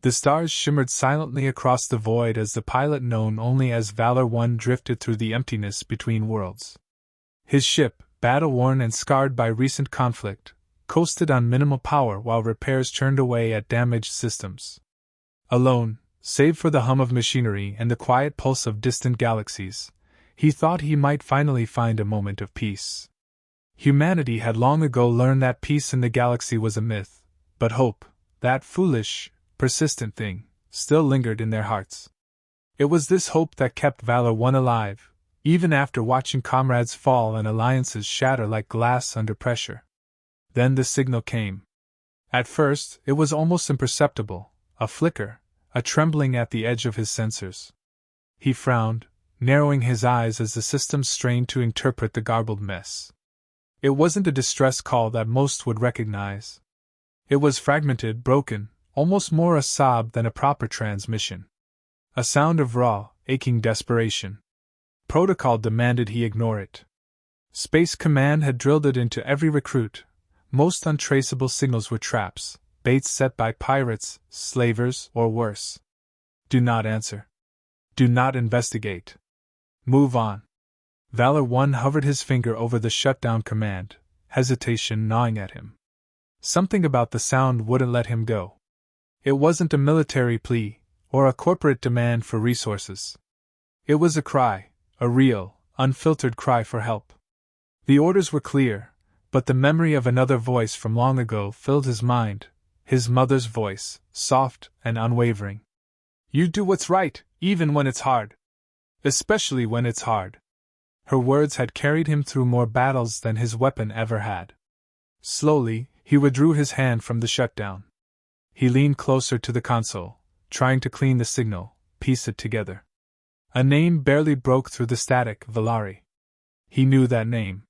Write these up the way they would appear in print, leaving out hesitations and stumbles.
The stars shimmered silently across the void as the pilot known only as Valor 1 drifted through the emptiness between worlds. His ship, battle-worn and scarred by recent conflict, coasted on minimal power while repairs churned away at damaged systems. Alone, save for the hum of machinery and the quiet pulse of distant galaxies, he thought he might finally find a moment of peace. Humanity had long ago learned that peace in the galaxy was a myth, but hope, that foolish, persistent thing, still lingered in their hearts. It was this hope that kept Valor 1 alive, even after watching comrades fall and alliances shatter like glass under pressure. Then the signal came. At first, it was almost imperceptible, a flicker, a trembling at the edge of his sensors. He frowned, narrowing his eyes as the system strained to interpret the garbled mess. It wasn't a distress call that most would recognize. It was fragmented, broken, almost more a sob than a proper transmission. A sound of raw, aching desperation. Protocol demanded he ignore it. Space Command had drilled it into every recruit. Most untraceable signals were traps, baits set by pirates, slavers, or worse. Do not answer. Do not investigate. Move on. Valor 1 hovered his finger over the shutdown command, hesitation gnawing at him. Something about the sound wouldn't let him go. It wasn't a military plea, or a corporate demand for resources. It was a cry, a real, unfiltered cry for help. The orders were clear, but the memory of another voice from long ago filled his mind, his mother's voice, soft and unwavering. You do what's right, even when it's hard. Especially when it's hard. Her words had carried him through more battles than his weapon ever had. Slowly, he withdrew his hand from the shutdown. He leaned closer to the console, trying to clean the signal, piece it together. A name barely broke through the static, Valari. He knew that name.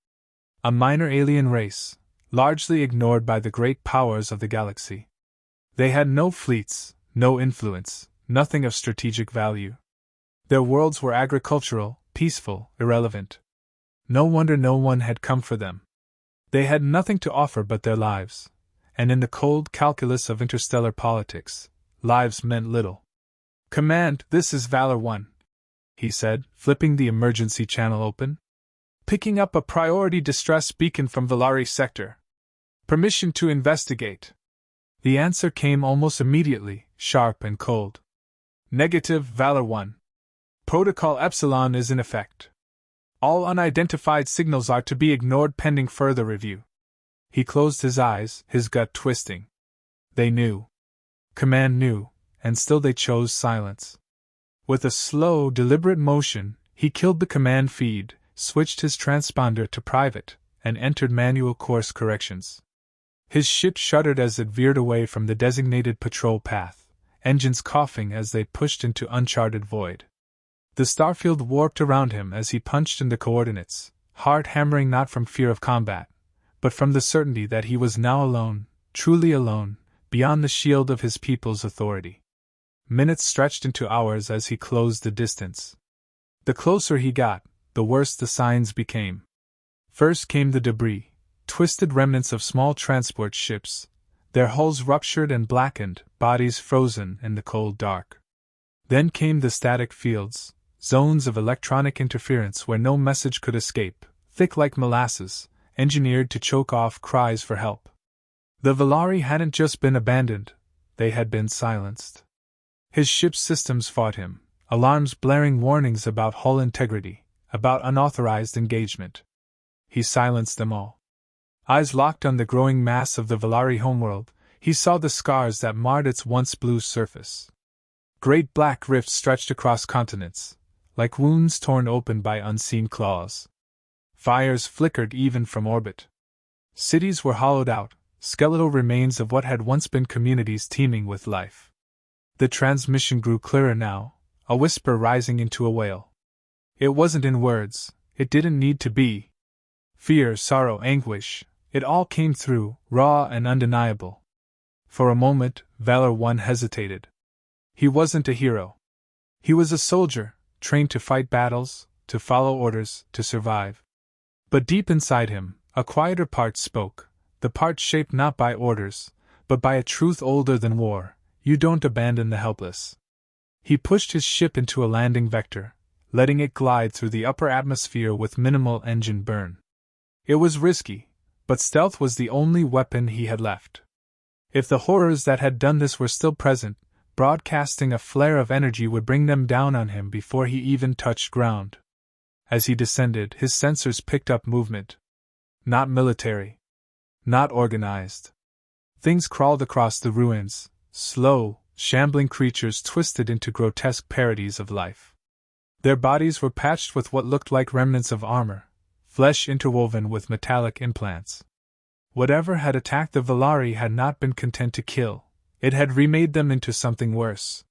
A minor alien race, largely ignored by the great powers of the galaxy. They had no fleets, no influence, nothing of strategic value. Their worlds were agricultural, peaceful, irrelevant. No wonder no one had come for them. They had nothing to offer but their lives, and in the cold calculus of interstellar politics, lives meant little. Command, this is Valor 1, he said, flipping the emergency channel open. Picking up a priority distress beacon from Valari sector. Permission to investigate. The answer came almost immediately, sharp and cold. Negative, Valor 1. Protocol Epsilon is in effect. All unidentified signals are to be ignored pending further review. He closed his eyes, his gut twisting. They knew. Command knew, and still they chose silence. With a slow, deliberate motion, he killed the command feed, switched his transponder to private, and entered manual course corrections. His ship shuddered as it veered away from the designated patrol path, engines coughing as they pushed into uncharted void. The starfield warped around him as he punched in the coordinates, heart hammering not from fear of combat, but from the certainty that he was now alone, truly alone, beyond the shield of his people's authority. Minutes stretched into hours as he closed the distance. The closer he got, the worse the signs became. First came the debris, twisted remnants of small transport ships, their hulls ruptured and blackened, bodies frozen in the cold dark. Then came the static fields, zones of electronic interference where no message could escape, thick like molasses, engineered to choke off cries for help. The Valari hadn't just been abandoned, they had been silenced. His ship's systems fought him, alarms blaring warnings about hull integrity, about unauthorized engagement. He silenced them all. Eyes locked on the growing mass of the Valari homeworld, he saw the scars that marred its once blue surface. Great black rifts stretched across continents, like wounds torn open by unseen claws. Fires flickered even from orbit. Cities were hollowed out, skeletal remains of what had once been communities teeming with life. The transmission grew clearer now, a whisper rising into a wail. It wasn't in words, it didn't need to be. Fear, sorrow, anguish, it all came through, raw and undeniable. For a moment, Valor 1 hesitated. He wasn't a hero. He was a soldier, trained to fight battles, to follow orders, to survive. But deep inside him, a quieter part spoke, the part shaped not by orders, but by a truth older than war, You don't abandon the helpless. He pushed his ship into a landing vector, letting it glide through the upper atmosphere with minimal engine burn. It was risky, but stealth was the only weapon he had left. If the horrors that had done this were still present, broadcasting a flare of energy would bring them down on him before he even touched ground. As he descended, his sensors picked up movement. Not military. Not organized. Things crawled across the ruins, slow, shambling creatures twisted into grotesque parodies of life. Their bodies were patched with what looked like remnants of armor, flesh interwoven with metallic implants. Whatever had attacked the Valari had not been content to kill, it had remade them into something worse.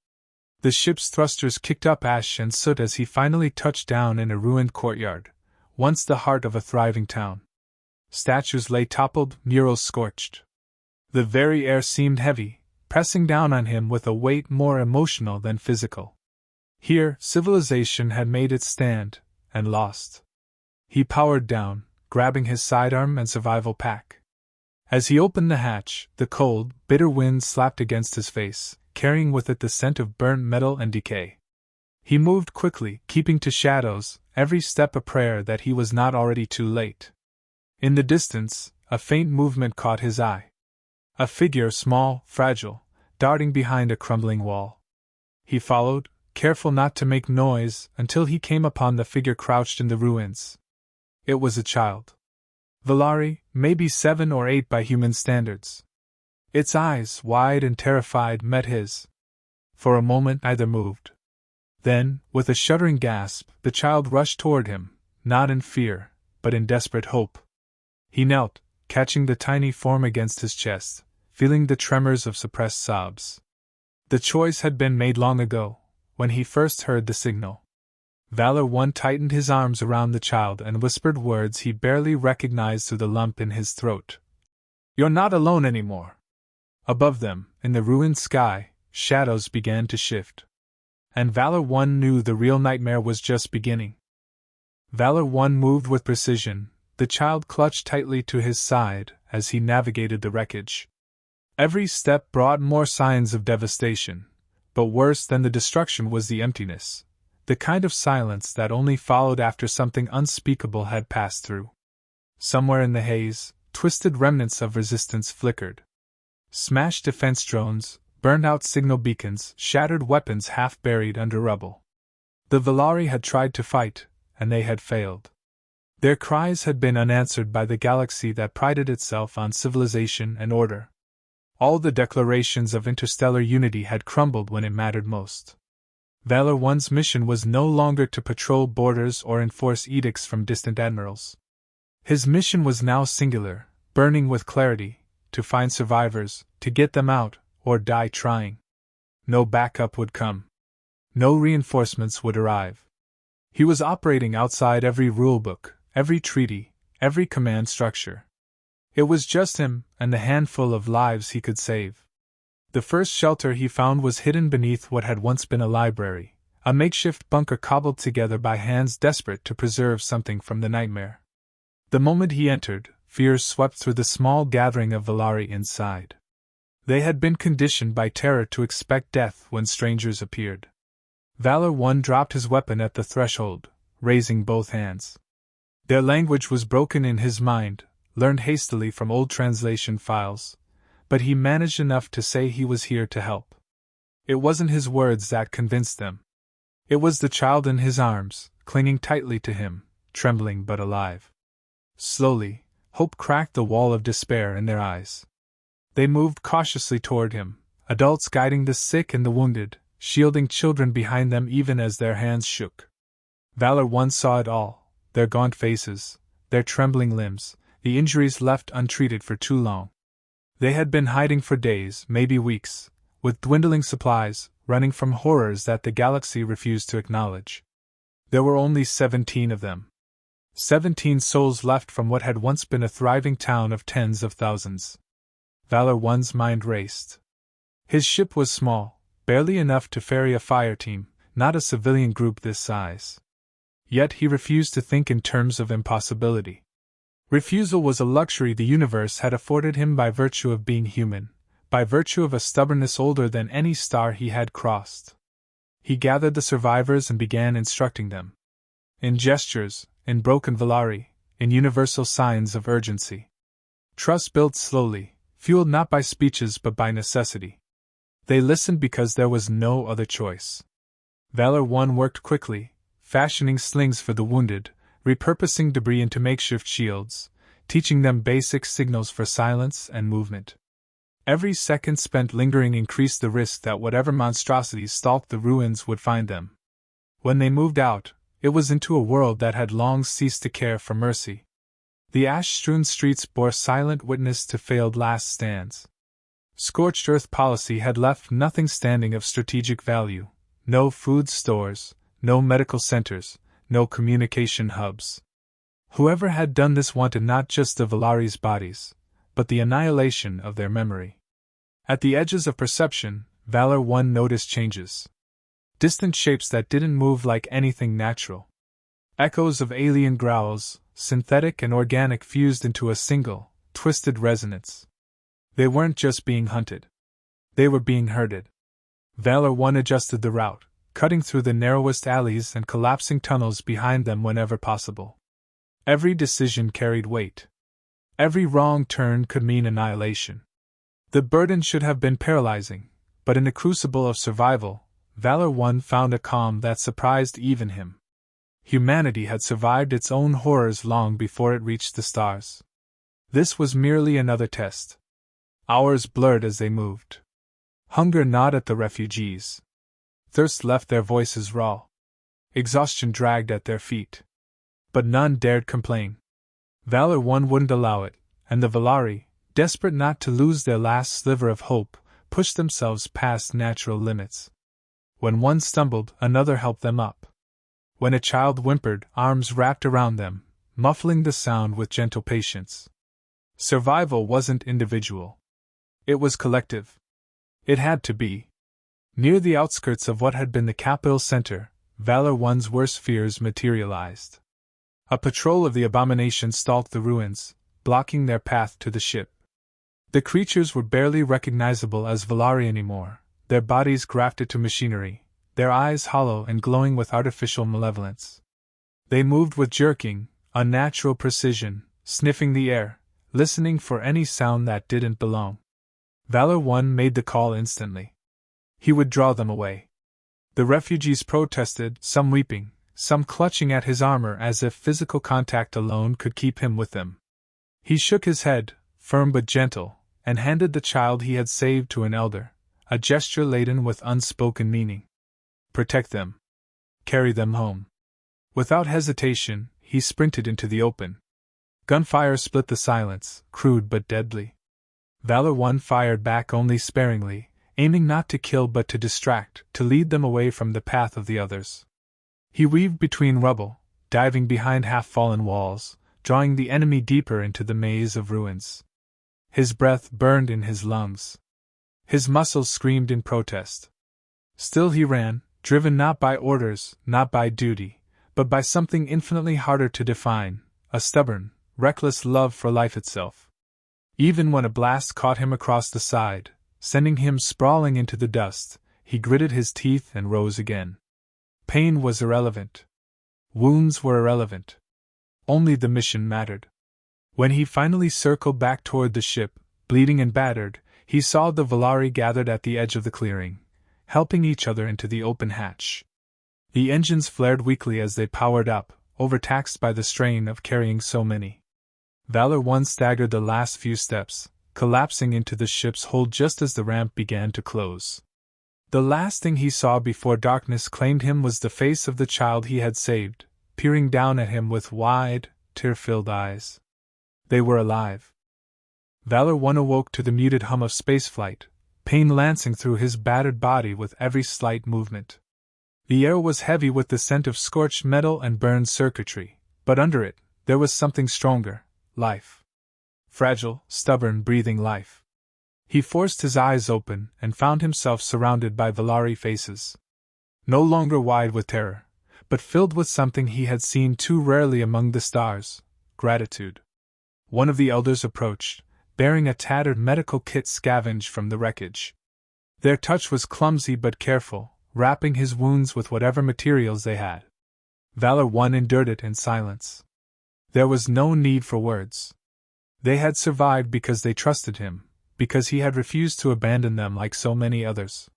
The ship's thrusters kicked up ash and soot as he finally touched down in a ruined courtyard, once the heart of a thriving town. Statues lay toppled, murals scorched. The very air seemed heavy, pressing down on him with a weight more emotional than physical. Here, civilization had made its stand, and lost. He powered down, grabbing his sidearm and survival pack. As he opened the hatch, the cold, bitter wind slapped against his face, carrying with it the scent of burnt metal and decay. He moved quickly, keeping to shadows, every step a prayer that he was not already too late. In the distance, a faint movement caught his eye. A figure, small, fragile, darting behind a crumbling wall. He followed, careful not to make noise, until he came upon the figure crouched in the ruins. It was a child. Valari, maybe 7 or 8 by human standards. Its eyes, wide and terrified, met his. For a moment neither moved. Then, with a shuddering gasp, the child rushed toward him, not in fear, but in desperate hope. He knelt, catching the tiny form against his chest, feeling the tremors of suppressed sobs. The choice had been made long ago, when he first heard the signal. Valor One tightened his arms around the child and whispered words he barely recognized through the lump in his throat. "You're not alone anymore." Above them, in the ruined sky, shadows began to shift. And Valor One knew the real nightmare was just beginning. Valor One moved with precision, the child clutched tightly to his side as he navigated the wreckage. Every step brought more signs of devastation, but worse than the destruction was the emptiness. The kind of silence that only followed after something unspeakable had passed through. Somewhere in the haze, twisted remnants of resistance flickered. Smashed defense drones, burned-out signal beacons, shattered weapons half buried under rubble. The Valari had tried to fight, and they had failed. Their cries had been unanswered by the galaxy that prided itself on civilization and order. All the declarations of interstellar unity had crumbled when it mattered most. Valor One's mission was no longer to patrol borders or enforce edicts from distant admirals. His mission was now singular, burning with clarity, to find survivors, to get them out, or die trying. No backup would come. No reinforcements would arrive. He was operating outside every rulebook, every treaty, every command structure. It was just him and the handful of lives he could save. The first shelter he found was hidden beneath what had once been a library, a makeshift bunker cobbled together by hands desperate to preserve something from the nightmare. The moment he entered, fears swept through the small gathering of Valari inside. They had been conditioned by terror to expect death when strangers appeared. Valor One dropped his weapon at the threshold, raising both hands. Their language was broken in his mind, learned hastily from old translation files, but he managed enough to say he was here to help. It wasn't his words that convinced them. It was the child in his arms, clinging tightly to him, trembling but alive. Slowly, hope cracked the wall of despair in their eyes. They moved cautiously toward him, adults guiding the sick and the wounded, shielding children behind them even as their hands shook. Valor One saw it all, their gaunt faces, their trembling limbs, the injuries left untreated for too long. They had been hiding for days, maybe weeks, with dwindling supplies, running from horrors that the galaxy refused to acknowledge. There were only 17 of them. 17 souls left from what had once been a thriving town of tens of thousands. Valor One's mind raced. His ship was small, barely enough to ferry a fire team, not a civilian group this size. Yet he refused to think in terms of impossibility. Refusal was a luxury the universe had afforded him by virtue of being human, by virtue of a stubbornness older than any star he had crossed. He gathered the survivors and began instructing them. In gestures, in broken Valari, in universal signs of urgency. Trust built slowly, fueled not by speeches but by necessity. They listened because there was no other choice. Valor One worked quickly, fashioning slings for the wounded, repurposing debris into makeshift shields, teaching them basic signals for silence and movement. Every second spent lingering increased the risk that whatever monstrosities stalked the ruins would find them. When they moved out, it was into a world that had long ceased to care for mercy. The ash-strewn streets bore silent witness to failed last stands. Scorched earth policy had left nothing standing of strategic value: no food stores, no medical centers, no communication hubs. Whoever had done this wanted not just the Valari's bodies, but the annihilation of their memory. At the edges of perception, Valor One noticed changes. Distant shapes that didn't move like anything natural. Echoes of alien growls, synthetic and organic, fused into a single, twisted resonance. They weren't just being hunted. They were being herded. Valor One adjusted the route, cutting through the narrowest alleys and collapsing tunnels behind them whenever possible. Every decision carried weight. Every wrong turn could mean annihilation. The burden should have been paralyzing, but in the crucible of survival, Valor One found a calm that surprised even him. Humanity had survived its own horrors long before it reached the stars. This was merely another test. Hours blurred as they moved. Hunger gnawed at the refugees. Thirst left their voices raw. Exhaustion dragged at their feet. But none dared complain. Valor One wouldn't allow it, and the Valari, desperate not to lose their last sliver of hope, pushed themselves past natural limits. When one stumbled, another helped them up. When a child whimpered, arms wrapped around them, muffling the sound with gentle patience. Survival wasn't individual. It was collective. It had to be. Near the outskirts of what had been the capital center, Valor One's worst fears materialized. A patrol of the abomination stalked the ruins, blocking their path to the ship. The creatures were barely recognizable as Valari anymore, their bodies grafted to machinery, their eyes hollow and glowing with artificial malevolence. They moved with jerking, unnatural precision, sniffing the air, listening for any sound that didn't belong. Valor One made the call instantly. He would draw them away. The refugees protested, some weeping, some clutching at his armor as if physical contact alone could keep him with them. He shook his head, firm but gentle, and handed the child he had saved to an elder, a gesture laden with unspoken meaning. Protect them. Carry them home. Without hesitation, he sprinted into the open. Gunfire split the silence, crude but deadly. Valor One fired back only sparingly, aiming not to kill but to distract, to lead them away from the path of the others. He weaved between rubble, diving behind half-fallen walls, drawing the enemy deeper into the maze of ruins. His breath burned in his lungs. His muscles screamed in protest. Still he ran, driven not by orders, not by duty, but by something infinitely harder to define, a stubborn, reckless love for life itself. Even when a blast caught him across the side, sending him sprawling into the dust, he gritted his teeth and rose again. Pain was irrelevant. Wounds were irrelevant. Only the mission mattered. When he finally circled back toward the ship, bleeding and battered, he saw the Valari gathered at the edge of the clearing, helping each other into the open hatch. The engines flared weakly as they powered up, overtaxed by the strain of carrying so many. Valor One staggered the last few steps, collapsing into the ship's hold just as the ramp began to close. The last thing he saw before darkness claimed him was the face of the child he had saved, peering down at him with wide, tear-filled eyes. They were alive. Valor One awoke to the muted hum of spaceflight, pain lancing through his battered body with every slight movement. The air was heavy with the scent of scorched metal and burned circuitry, but under it, there was something stronger: life. Fragile, stubborn, breathing life. He forced his eyes open and found himself surrounded by Valari faces. No longer wide with terror, but filled with something he had seen too rarely among the stars: gratitude. One of the elders approached, bearing a tattered medical kit scavenged from the wreckage. Their touch was clumsy but careful, wrapping his wounds with whatever materials they had. Valor One endured it in silence. There was no need for words. They had survived because they trusted him, because he had refused to abandon them like so many others.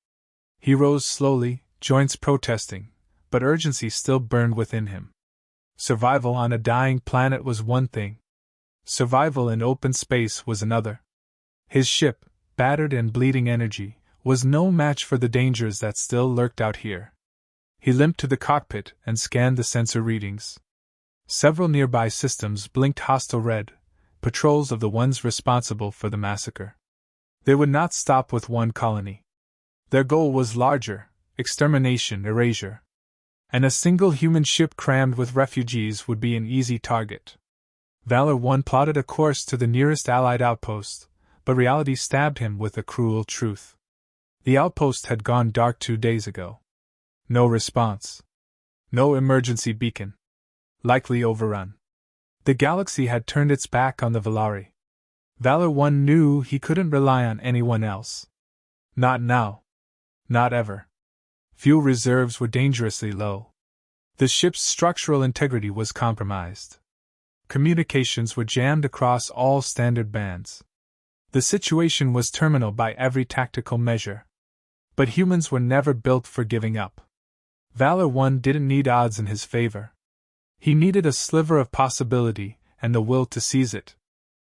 He rose slowly, joints protesting, but urgency still burned within him. Survival on a dying planet was one thing. Survival in open space was another. His ship, battered and bleeding energy, was no match for the dangers that still lurked out here. He limped to the cockpit and scanned the sensor readings. Several nearby systems blinked hostile red, patrols of the ones responsible for the massacre. They would not stop with one colony. Their goal was larger: extermination, erasure. And a single human ship crammed with refugees would be an easy target. Valor One plotted a course to the nearest Allied outpost, but reality stabbed him with a cruel truth. The outpost had gone dark 2 days ago. No response. No emergency beacon. Likely overrun. The galaxy had turned its back on the Valari. Valor One knew he couldn't rely on anyone else. Not now. Not ever. Fuel reserves were dangerously low. The ship's structural integrity was compromised. Communications were jammed across all standard bands. The situation was terminal by every tactical measure. But humans were never built for giving up. Valor One didn't need odds in his favor. He needed a sliver of possibility and the will to seize it.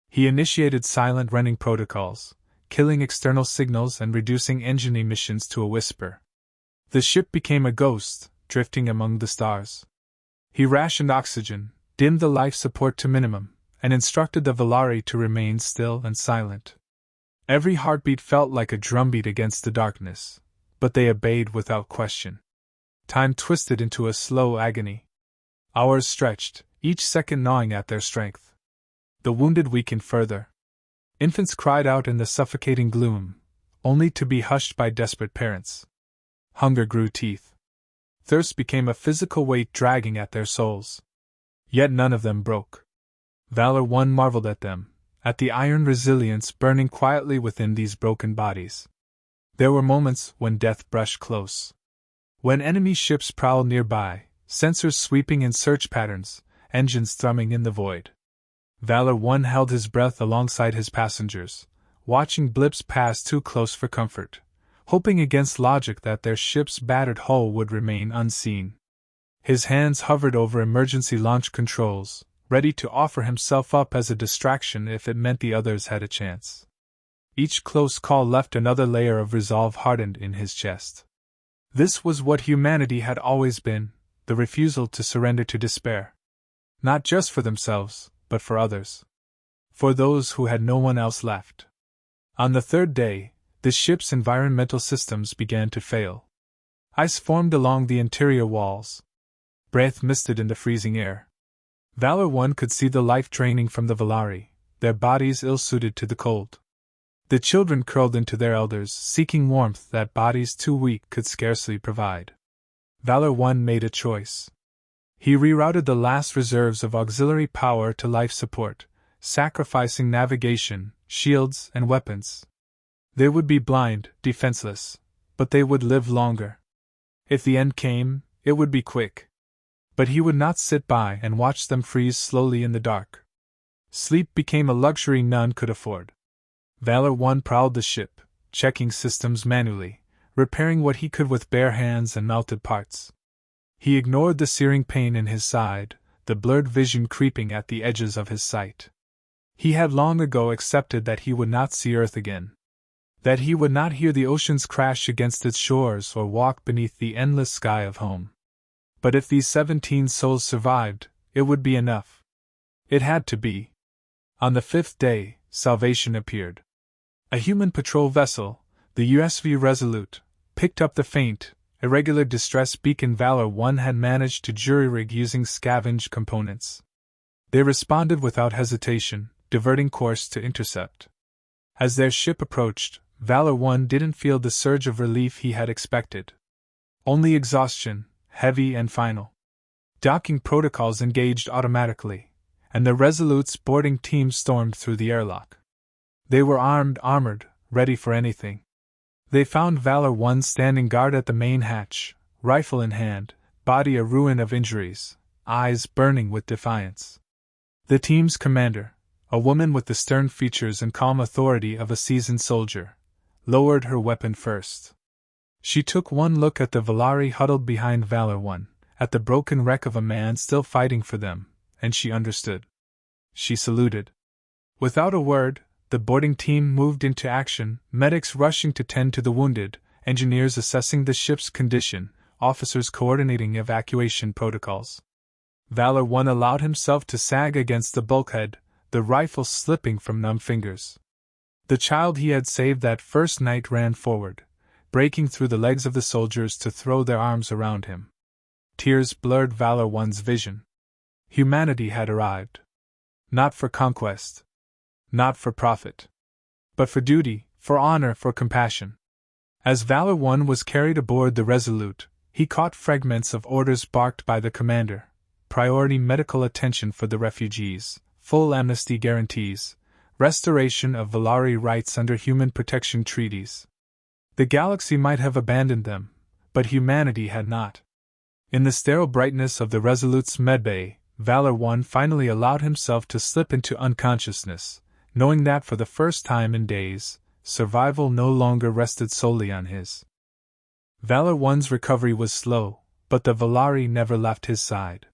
He initiated silent running protocols, killing external signals and reducing engine emissions to a whisper. The ship became a ghost, drifting among the stars. He rationed oxygen, dimmed the life support to minimum, and instructed the Valari to remain still and silent. Every heartbeat felt like a drumbeat against the darkness, but they obeyed without question. Time twisted into a slow agony. Hours stretched, each second gnawing at their strength. The wounded weakened further. Infants cried out in the suffocating gloom, only to be hushed by desperate parents. Hunger grew teeth. Thirst became a physical weight dragging at their souls. Yet none of them broke. Valor One marveled at them, at the iron resilience burning quietly within these broken bodies. There were moments when death brushed close. When enemy ships prowled nearby, sensors sweeping in search patterns, engines thrumming in the void. Valor One held his breath alongside his passengers, watching blips pass too close for comfort, hoping against logic that their ship's battered hull would remain unseen. His hands hovered over emergency launch controls, ready to offer himself up as a distraction if it meant the others had a chance. Each close call left another layer of resolve hardened in his chest. This was what humanity had always been, the refusal to surrender to despair. Not just for themselves, but for others. For those who had no one else left. On the third day, the ship's environmental systems began to fail. Ice formed along the interior walls. Breath misted in the freezing air. Valor One could see the life draining from the Valari, their bodies ill-suited to the cold. The children curled into their elders, seeking warmth that bodies too weak could scarcely provide. Valor One made a choice. He rerouted the last reserves of auxiliary power to life support, sacrificing navigation, shields, and weapons. They would be blind, defenseless, but they would live longer. If the end came, it would be quick. But he would not sit by and watch them freeze slowly in the dark. Sleep became a luxury none could afford. Valor One prowled the ship, checking systems manually, repairing what he could with bare hands and melted parts. He ignored the searing pain in his side, the blurred vision creeping at the edges of his sight. He had long ago accepted that he would not see Earth again. That he would not hear the oceans crash against its shores or walk beneath the endless sky of home. But if these 17 souls survived, it would be enough. It had to be. On the 5th day, salvation appeared. A human patrol vessel, the USV Resolute, picked up the faint, irregular distress beacon Valor One had managed to jury-rig using scavenged components. They responded without hesitation, diverting course to intercept. As their ship approached, Valor One didn't feel the surge of relief he had expected. Only exhaustion, heavy and final. Docking protocols engaged automatically, and the Resolute's boarding team stormed through the airlock. They were armored, ready for anything. They found Valor 1 standing guard at the main hatch, rifle in hand, body a ruin of injuries, eyes burning with defiance. The team's commander, a woman with the stern features and calm authority of a seasoned soldier, lowered her weapon first. She took one look at the Valari huddled behind Valor 1, at the broken wreck of a man still fighting for them, and she understood. She saluted. Without a word, the boarding team moved into action, medics rushing to tend to the wounded, engineers assessing the ship's condition, officers coordinating evacuation protocols. Valor 1 allowed himself to sag against the bulkhead, the rifle slipping from numb fingers. The child he had saved that first night ran forward, breaking through the legs of the soldiers to throw their arms around him. Tears blurred Valor 1's vision. Humanity had arrived. Not for conquest. Not for profit. But for duty, for honor, for compassion. As Valor 1 was carried aboard the Resolute, he caught fragments of orders barked by the commander. Priority medical attention for the refugees, full amnesty guarantees, restoration of Valari rights under human protection treaties. The galaxy might have abandoned them, but humanity had not. In the sterile brightness of the Resolute's medbay, Valor 1 finally allowed himself to slip into unconsciousness, knowing that for the first time in days, survival no longer rested solely on his. Valor 1's recovery was slow, but the Valari never left his side.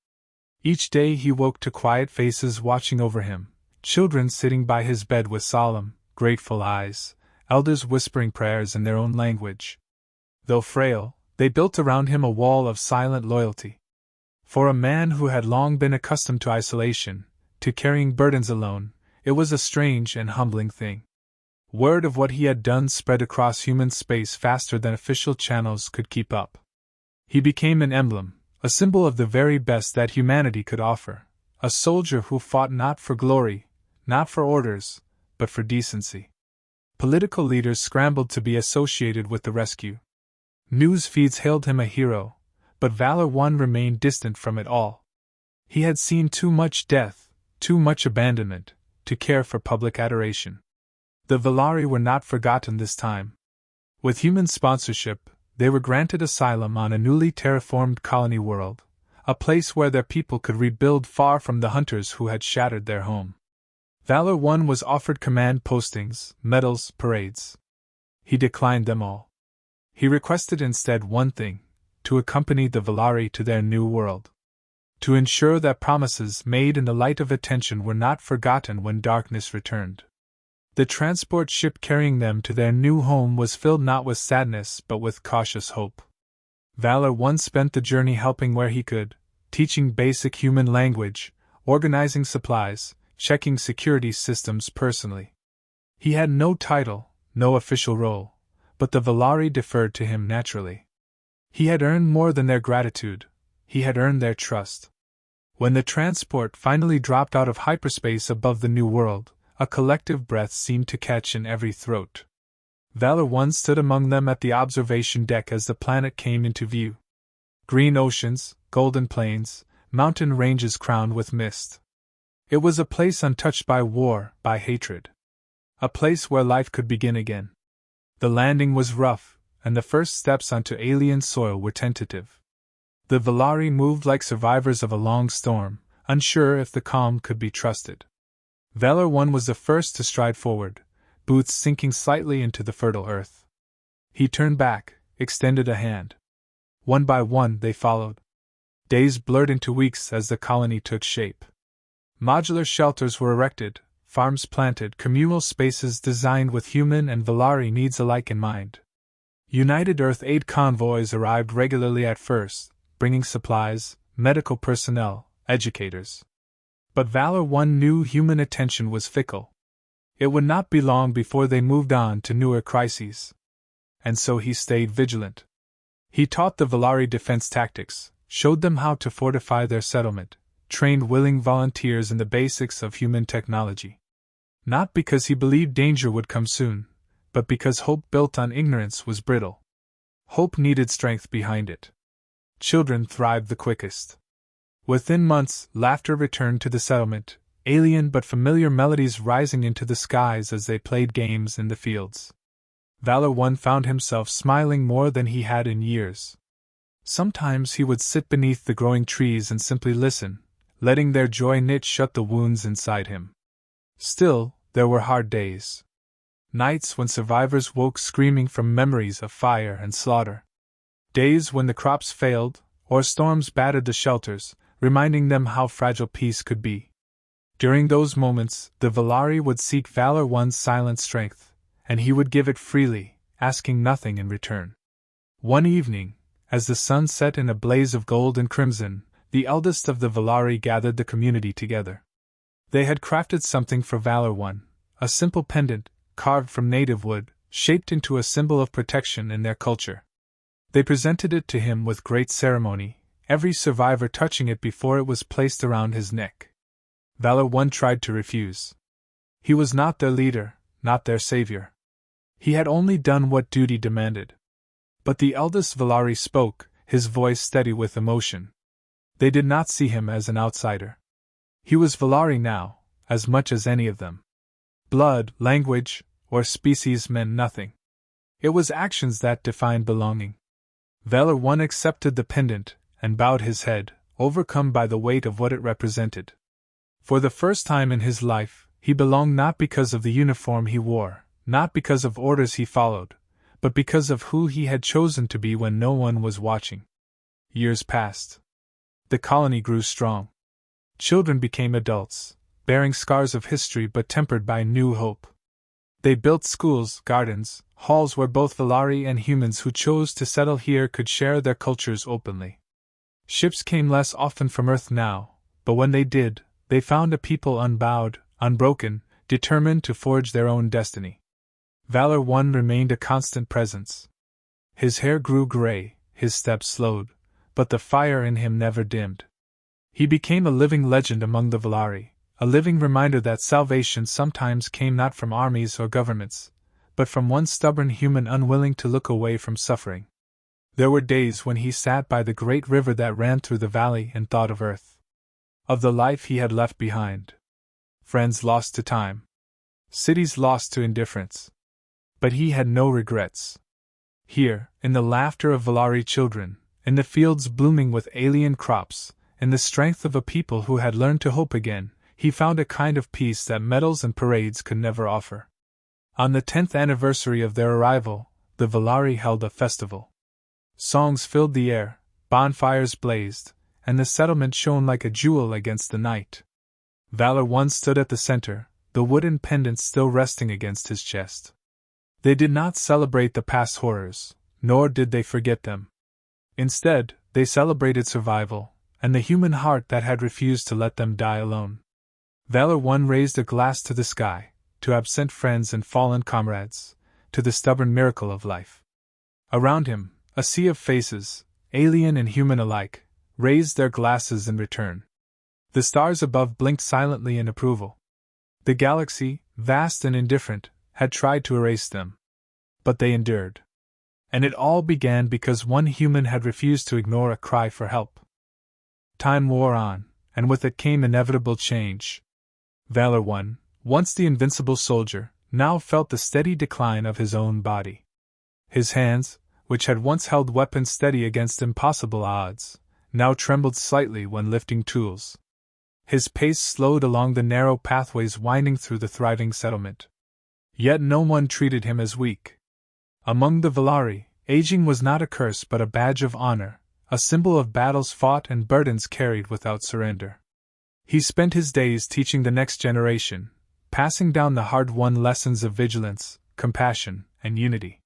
Each day he woke to quiet faces watching over him, children sitting by his bed with solemn, grateful eyes, elders whispering prayers in their own language. Though frail, they built around him a wall of silent loyalty. For a man who had long been accustomed to isolation, to carrying burdens alone, it was a strange and humbling thing. Word of what he had done spread across human space faster than official channels could keep up. He became an emblem, a symbol of the very best that humanity could offer, a soldier who fought not for glory, not for orders, but for decency. Political leaders scrambled to be associated with the rescue. News feeds hailed him a hero, but Valor 1 remained distant from it all. He had seen too much death, too much abandonment, to care for public adoration. The Valari were not forgotten this time. With human sponsorship, they were granted asylum on a newly terraformed colony world, a place where their people could rebuild far from the hunters who had shattered their home. Valor 1 was offered command postings, medals, parades. He declined them all. He requested instead one thing: to accompany the Valari to their new world. To ensure that promises made in the light of attention were not forgotten when darkness returned. The transport ship carrying them to their new home was filled not with sadness but with cautious hope. Valor 1 spent the journey helping where he could, teaching basic human language, organizing supplies, checking security systems personally. He had no title, no official role, but the Valari deferred to him naturally. He had earned more than their gratitude, he had earned their trust. When the transport finally dropped out of hyperspace above the new world, a collective breath seemed to catch in every throat. Valor 1 stood among them at the observation deck as the planet came into view. Green oceans, golden plains, mountain ranges crowned with mist. It was a place untouched by war, by hatred. A place where life could begin again. The landing was rough, and the first steps onto alien soil were tentative. The Valari moved like survivors of a long storm, unsure if the calm could be trusted. Valor 1 was the first to stride forward, boots sinking slightly into the fertile earth. He turned back, extended a hand. One by one they followed. Days blurred into weeks as the colony took shape. Modular shelters were erected, farms planted, communal spaces designed with human and Valari needs alike in mind. United Earth aid convoys arrived regularly at first, bringing supplies, medical personnel, educators. But Valor 1 knew human attention was fickle. It would not be long before they moved on to newer crises. And so he stayed vigilant. He taught the Valari defense tactics, showed them how to fortify their settlement, trained willing volunteers in the basics of human technology. Not because he believed danger would come soon, but because hope built on ignorance was brittle. Hope needed strength behind it. Children thrived the quickest. Within months, laughter returned to the settlement, alien but familiar melodies rising into the skies as they played games in the fields. Valor One found himself smiling more than he had in years. Sometimes he would sit beneath the growing trees and simply listen, letting their joy knit shut the wounds inside him. Still, there were hard days. Nights when survivors woke screaming from memories of fire and slaughter. Days when the crops failed, or storms battered the shelters, reminding them how fragile peace could be. During those moments, the Valari would seek Valor One's silent strength, and he would give it freely, asking nothing in return. One evening, as the sun set in a blaze of gold and crimson, the eldest of the Valari gathered the community together. They had crafted something for Valor One, a simple pendant, carved from native wood, shaped into a symbol of protection in their culture. They presented it to him with great ceremony, every survivor touching it before it was placed around his neck. Valor One tried to refuse. He was not their leader, not their savior. He had only done what duty demanded. But the eldest Valari spoke, his voice steady with emotion. They did not see him as an outsider. He was Valari now, as much as any of them. Blood, language, or species meant nothing. It was actions that defined belonging. Valor One accepted the pendant and bowed his head, overcome by the weight of what it represented. For the first time in his life, he belonged not because of the uniform he wore, not because of orders he followed, but because of who he had chosen to be when no one was watching. Years passed. The colony grew strong. Children became adults, bearing scars of history but tempered by new hope. They built schools, gardens, halls where both Valari and humans who chose to settle here could share their cultures openly. Ships came less often from Earth now, but when they did, they found a people unbowed, unbroken, determined to forge their own destiny. Valor One remained a constant presence. His hair grew gray, his steps slowed, but the fire in him never dimmed. He became a living legend among the Valari, a living reminder that salvation sometimes came not from armies or governments, but from one stubborn human unwilling to look away from suffering. There were days when he sat by the great river that ran through the valley and thought of Earth. Of the life he had left behind. Friends lost to time. Cities lost to indifference. But he had no regrets. Here, in the laughter of Valari children, in the fields blooming with alien crops, in the strength of a people who had learned to hope again, he found a kind of peace that medals and parades could never offer. On the 10th anniversary of their arrival, the Valari held a festival. Songs filled the air, bonfires blazed, and the settlement shone like a jewel against the night. Valor One stood at the center, the wooden pendant still resting against his chest. They did not celebrate the past horrors, nor did they forget them. Instead, they celebrated survival, and the human heart that had refused to let them die alone. Valor One raised a glass to the sky, to absent friends and fallen comrades, to the stubborn miracle of life. Around him, a sea of faces, alien and human alike, raised their glasses in return. The stars above blinked silently in approval. The galaxy, vast and indifferent, had tried to erase them. But they endured. And it all began because one human had refused to ignore a cry for help. Time wore on, and with it came inevitable change. Valor One, once the invincible soldier, now felt the steady decline of his own body. His hands, which had once held weapons steady against impossible odds, now trembled slightly when lifting tools. His pace slowed along the narrow pathways winding through the thriving settlement. Yet no one treated him as weak. Among the Valari, aging was not a curse but a badge of honor, a symbol of battles fought and burdens carried without surrender. He spent his days teaching the next generation, passing down the hard-won lessons of vigilance, compassion, and unity.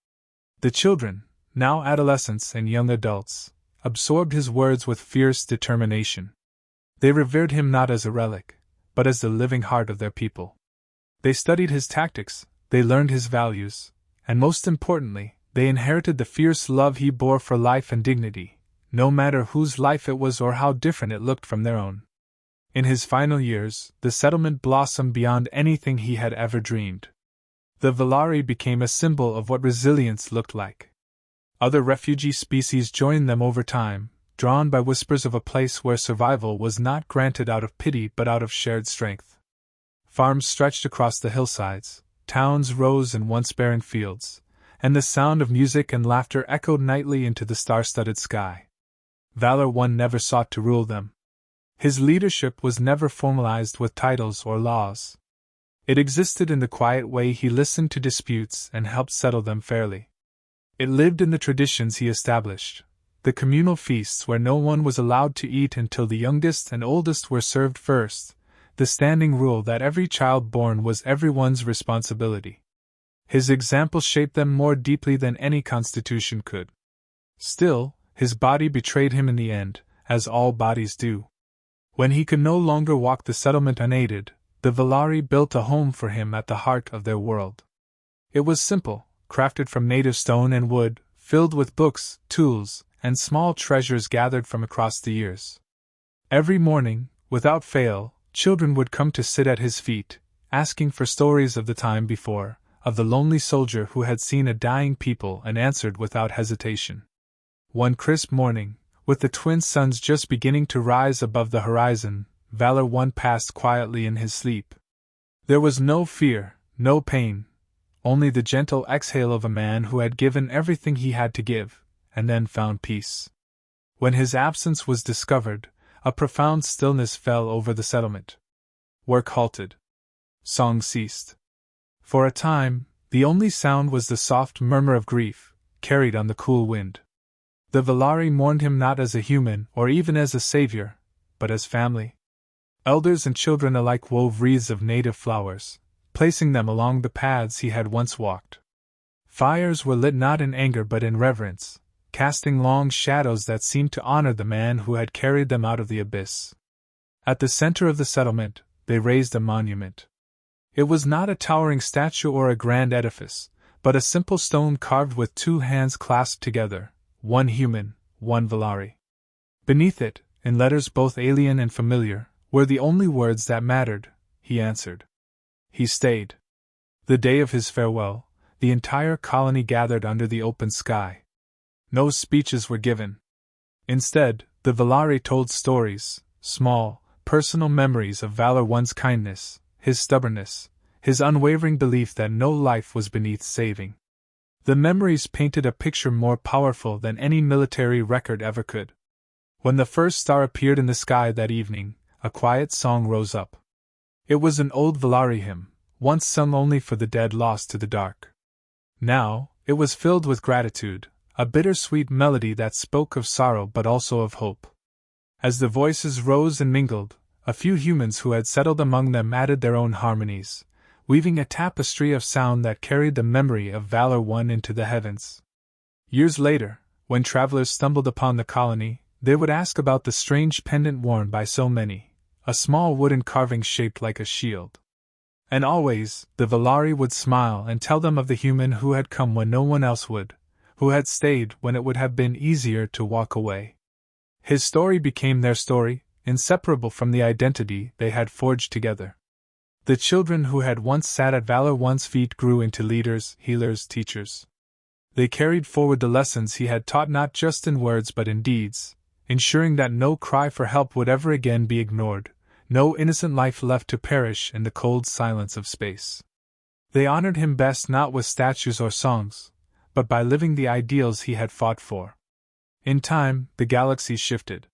The children, now adolescents and young adults, absorbed his words with fierce determination. They revered him not as a relic, but as the living heart of their people. They studied his tactics, they learned his values, and most importantly, they inherited the fierce love he bore for life and dignity, no matter whose life it was or how different it looked from their own. In his final years, the settlement blossomed beyond anything he had ever dreamed. The Valari became a symbol of what resilience looked like. Other refugee species joined them over time, drawn by whispers of a place where survival was not granted out of pity but out of shared strength. Farms stretched across the hillsides, towns rose in once barren fields, and the sound of music and laughter echoed nightly into the star-studded sky. Valor One never sought to rule them. His leadership was never formalized with titles or laws. It existed in the quiet way he listened to disputes and helped settle them fairly. It lived in the traditions he established, the communal feasts where no one was allowed to eat until the youngest and oldest were served first, the standing rule that every child born was everyone's responsibility. His example shaped them more deeply than any constitution could. Still, his body betrayed him in the end, as all bodies do. When he could no longer walk the settlement unaided, the Valari built a home for him at the heart of their world. It was simple, crafted from native stone and wood, filled with books, tools, and small treasures gathered from across the years. Every morning, without fail, children would come to sit at his feet, asking for stories of the time before, of the lonely soldier who had seen a dying people and answered without hesitation. One crisp morning, with the twin suns just beginning to rise above the horizon, Valor One passed quietly in his sleep. There was no fear, no pain, only the gentle exhale of a man who had given everything he had to give, and then found peace. When his absence was discovered, a profound stillness fell over the settlement. Work halted. Song ceased. For a time, the only sound was the soft murmur of grief, carried on the cool wind. The Valari mourned him not as a human or even as a savior, but as family. Elders and children alike wove wreaths of native flowers, placing them along the paths he had once walked. Fires were lit not in anger but in reverence, casting long shadows that seemed to honor the man who had carried them out of the abyss. At the center of the settlement, they raised a monument. It was not a towering statue or a grand edifice, but a simple stone carved with two hands clasped together, one human, one Valari. Beneath it, in letters both alien and familiar, were the only words that mattered, he answered. He stayed. The day of his farewell, the entire colony gathered under the open sky. No speeches were given. Instead, the Valari told stories, small, personal memories of Valor One's kindness, his stubbornness, his unwavering belief that no life was beneath saving. The memories painted a picture more powerful than any military record ever could. When the first star appeared in the sky that evening, a quiet song rose up. It was an old Valari hymn, once sung only for the dead lost to the dark. Now, it was filled with gratitude, a bittersweet melody that spoke of sorrow but also of hope. As the voices rose and mingled, a few humans who had settled among them added their own harmonies, weaving a tapestry of sound that carried the memory of Valor One into the heavens. Years later, when travelers stumbled upon the colony, they would ask about the strange pendant worn by so many, a small wooden carving shaped like a shield. And always, the Valari would smile and tell them of the human who had come when no one else would, who had stayed when it would have been easier to walk away. His story became their story, inseparable from the identity they had forged together. The children who had once sat at Valor One's feet grew into leaders, healers, teachers. They carried forward the lessons he had taught not just in words but in deeds, ensuring that no cry for help would ever again be ignored, no innocent life left to perish in the cold silence of space. They honored him best not with statues or songs, but by living the ideals he had fought for. In time, the galaxy shifted.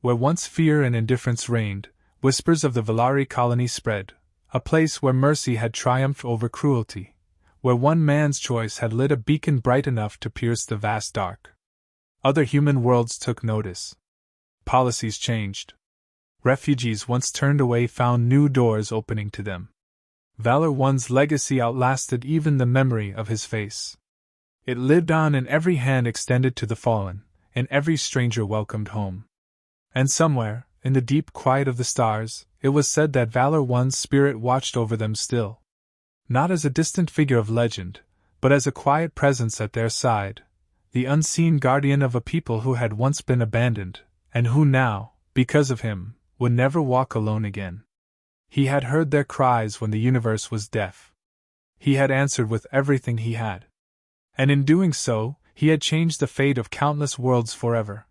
Where once fear and indifference reigned, whispers of the Valari colony spread, a place where mercy had triumphed over cruelty, where one man's choice had lit a beacon bright enough to pierce the vast dark. Other human worlds took notice. Policies changed. Refugees once turned away found new doors opening to them. Valor One's legacy outlasted even the memory of his face. It lived on in every hand extended to the fallen, in every stranger welcomed home. And somewhere, in the deep quiet of the stars, it was said that Valor One's spirit watched over them still. Not as a distant figure of legend, but as a quiet presence at their side, the unseen guardian of a people who had once been abandoned, and who now, because of him, would never walk alone again. He had heard their cries when the universe was deaf. He had answered with everything he had. And in doing so, he had changed the fate of countless worlds forever.